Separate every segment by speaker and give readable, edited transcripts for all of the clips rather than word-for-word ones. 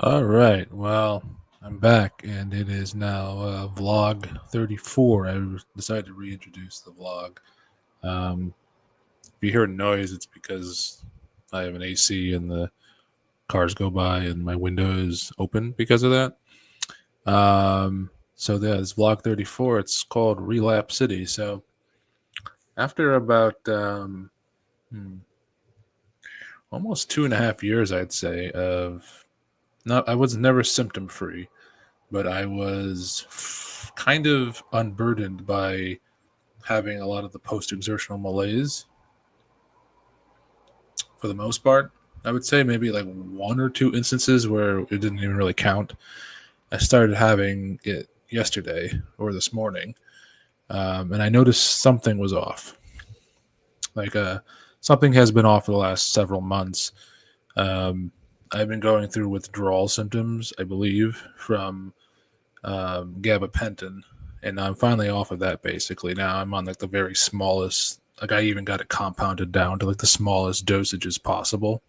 Speaker 1: All right. Well, I'm back, and it is now vlog 34. Decided to reintroduce the vlog. If you hear noise, it's because I have an AC and the cars go by, and my window is open because of that. So yeah, it's vlog 34. It's called Relapse City. So after about hmm, almost 2.5 years, I'd say, of not, I was never symptom free, but I was kind of unburdened by having a lot of the post exertional malaise for the most part. I would say maybe like one or two instances where it didn't even really count. I started having it yesterday or this morning, and I noticed something was off. Like something has been off for the last several months. Um, I've been going through withdrawal symptoms, I believe, from gabapentin, and I'm finally off of that. Basically, now I'm on like the very smallest. Like I even got it compounded down to like the smallest dosages possible,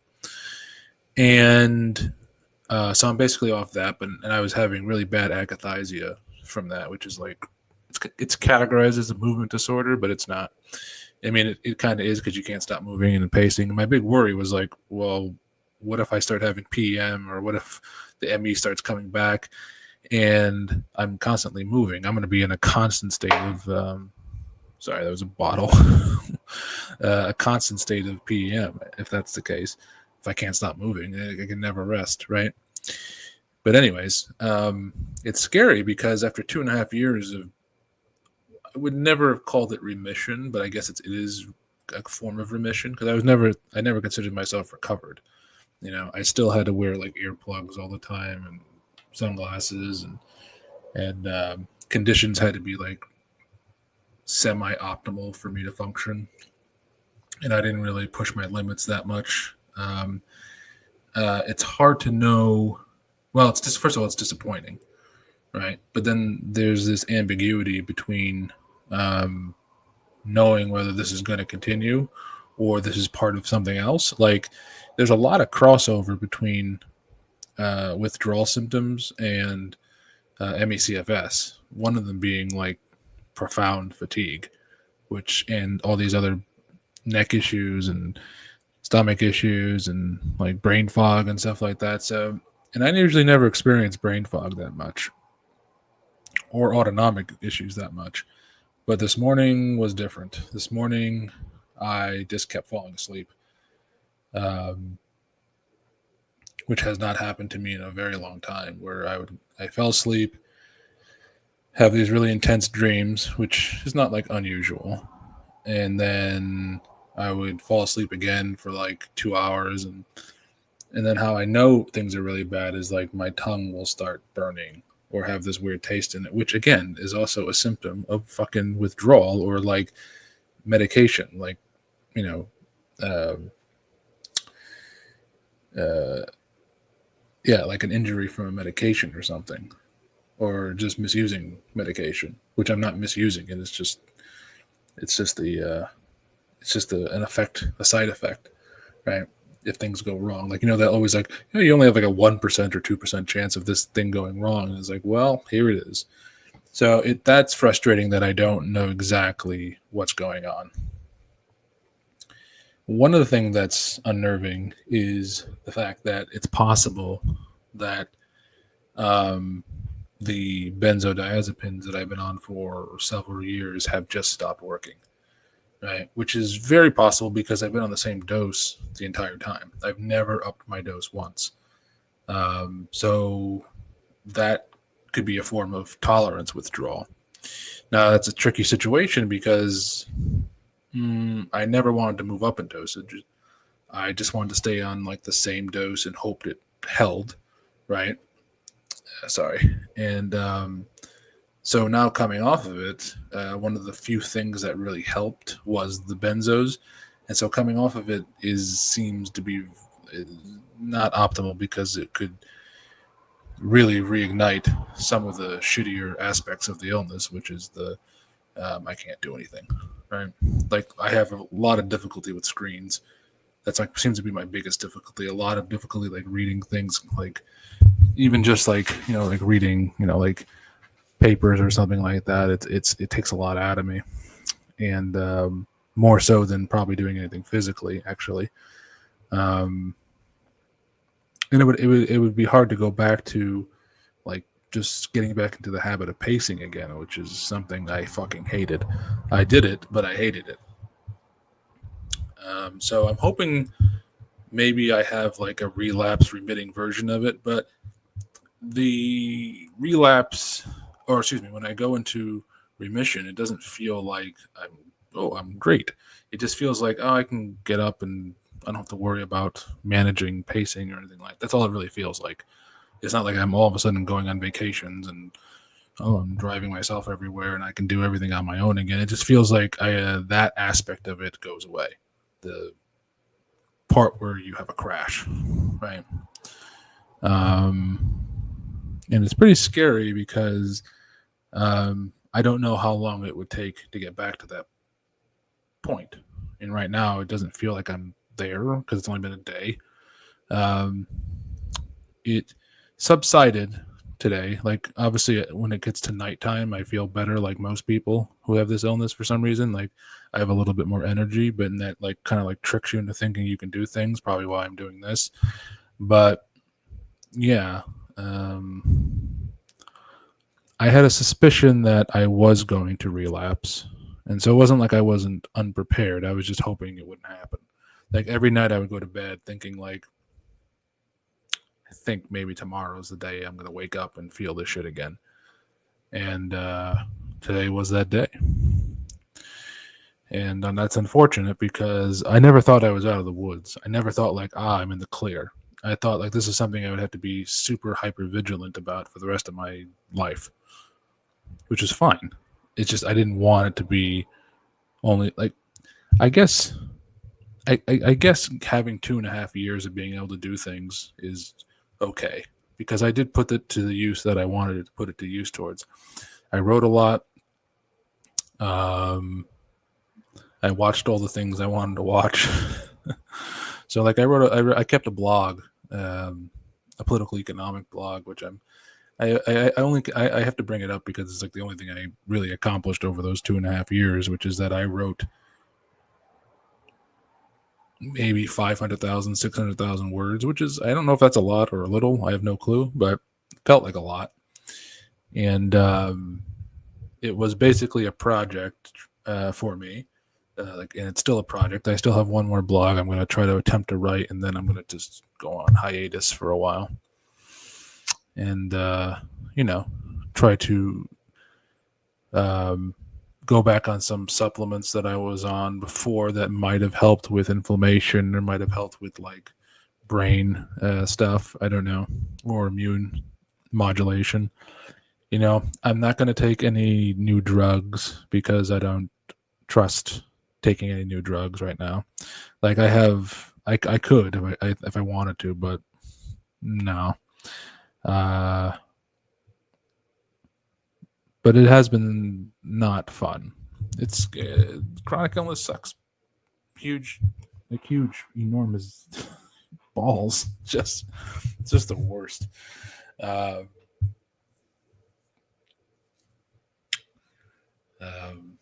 Speaker 1: and so I'm basically off that. But and I was having really bad akathisia from that, which is like it's categorized as a movement disorder, but it's not. I mean, it kind of is because you can't stop moving and pacing. And my big worry was like, well, what if I start having PM, or what if the ME starts coming back? And I'm constantly moving. I'm going to be in a constant state of sorry, that was a bottle. A constant state of PEM. If that's the case, if I can't stop moving, I can never rest, right? But anyways, it's scary because after 2.5 years of, I would never have called it remission, but I guess it is a form of remission because I never considered myself recovered. I still had to wear like earplugs all the time and sunglasses, and conditions had to be like semi-optimal for me to function, and I didn't really push my limits that much. It's hard to know. Well, it's just first of all, it's disappointing, right? But then there's this ambiguity between um, knowing whether this is going to continue or this is part of something else. Like, there's a lot of crossover between withdrawal symptoms and MECFS. One of them being like profound fatigue, which and all these other neck issues and stomach issues and like brain fog and stuff like that. So, and I usually never experience brain fog that much or autonomic issues that much. But this morning was different. This morning, I just kept falling asleep, um, which has not happened to me in a very long time. Where I fell asleep, have these really intense dreams, which is not like unusual, and then I would fall asleep again for like 2 hours, and then how I know things are really bad is like my tongue will start burning or have this weird taste in it, which again is also a symptom of fucking withdrawal or like medication, like you know, uh, uh, yeah, like an injury from a medication or something, or just misusing medication, which I'm not misusing, and it's just an effect, a side effect, right? If things go wrong, like that always like you only have like a 1% or 2% chance of this thing going wrong, and it's like, well, here it is. So that's frustrating that I don't know exactly what's going on. One of the things that's unnerving is the fact that it's possible that um, the benzodiazepines that I've been on for several years have just stopped working, right? Which is very possible because I've been on the same dose the entire time. I've never upped my dose once. So that could be a form of tolerance withdrawal. Now, that's a tricky situation because I never wanted to move up in dosage. I just wanted to stay on like the same dose and hoped it held, right? Sorry. And so now coming off of it, one of the few things that really helped was the benzos, and so coming off of it seems to be not optimal because it could really reignite some of the shittier aspects of the illness, which is the I can't do anything, right? Like I have a lot of difficulty with screens. That's like seems to be my biggest difficulty. A lot of difficulty like reading things like even just like like reading like papers or something like that, it takes a lot out of me, and more so than probably doing anything physically actually. um, and it would be hard to go back to like just getting back into the habit of pacing again, which is something I fucking hated. I did it, but I hated it. So I'm hoping maybe I have like a relapse remitting version of it, but the relapse, or excuse me, when I go into remission, it doesn't feel like I'm great. It just feels like, oh, I can get up and I don't have to worry about managing pacing or anything like that. That's all it really feels like. It's not like I'm all of a sudden going on vacations and I'm driving myself everywhere and I can do everything on my own again. It just feels like that aspect of it goes away. The part where you have a crash, right? Um, and it's pretty scary because I don't know how long it would take to get back to that point. And right now, it doesn't feel like I'm there because it's only been a day. Um, it subsided today. Like, obviously, when it gets to nighttime, I feel better, like most people who have this illness for some reason. Like, I have a little bit more energy, but in that, like, kind of like tricks you into thinking you can do things, probably why I'm doing this. But yeah. I had a suspicion that I was going to relapse. And so it wasn't like I wasn't unprepared. I was just hoping it wouldn't happen. Like every night I would go to bed thinking like I think maybe tomorrow's the day I'm going to wake up and feel this shit again. And today was that day. And that's unfortunate because I never thought I was out of the woods. I never thought like, I'm in the clear. I thought like this is something I would have to be super hyper vigilant about for the rest of my life, which is fine. It's just I didn't want it to be only like I guess I guess having 2.5 years of being able to do things is okay because I did put it to the use that I wanted to put it to use towards. I wrote a lot. Um, I watched all the things I wanted to watch. So like I kept a blog, a political economic blog, which I have to bring it up because it's like the only thing I really accomplished over those 2.5 years, which is that I wrote maybe 500,000, 600,000 words, which is, I don't know if that's a lot or a little. I have no clue, but it felt like a lot. And it was basically a project for me. And it's still a project. I still have one more blog I'm going to try to attempt to write, and then I'm going to just go on hiatus for a while. And, try to go back on some supplements that I was on before that might have helped with inflammation or might have helped with like brain stuff. I don't know, or immune modulation. I'm not going to take any new drugs because I don't trust taking any new drugs right now. Like I could if I wanted to, but no. Uh, but it has been not fun. It's chronic illness sucks. Huge, enormous balls. It's just the worst. Uh, um,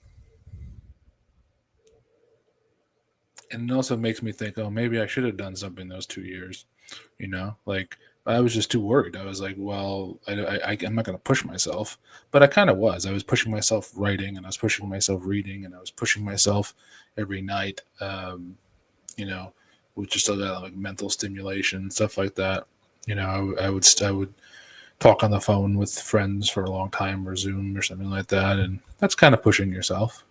Speaker 1: and it also makes me think, oh, maybe I should have done something those 2 years. Like I was just too worried. I was like, well, I'm not going to push myself, but I kind of was. I was pushing myself writing, and I was pushing myself reading, and I was pushing myself every night. With just a lot of like mental stimulation, stuff like that. I would talk on the phone with friends for a long time or Zoom or something like that, and that's kind of pushing yourself,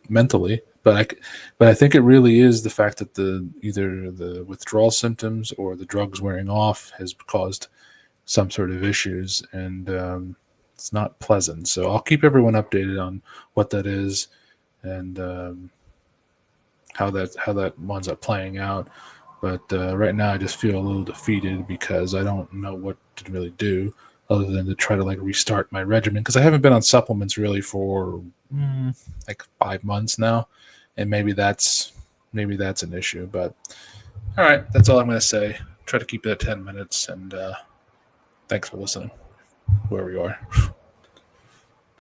Speaker 1: mentally. But I think it really is the fact that either the withdrawal symptoms or the drugs wearing off has caused some sort of issues, and it's not pleasant. So I'll keep everyone updated on what that is and how that winds up playing out. But right now, I just feel a little defeated because I don't know what to really do other than to try to like restart my regimen because I haven't been on supplements really for like 5 months now, and maybe that's an issue. But all right, that's all I'm going to say. Try to keep it at 10 minutes, and Thanks for listening, wherever you are.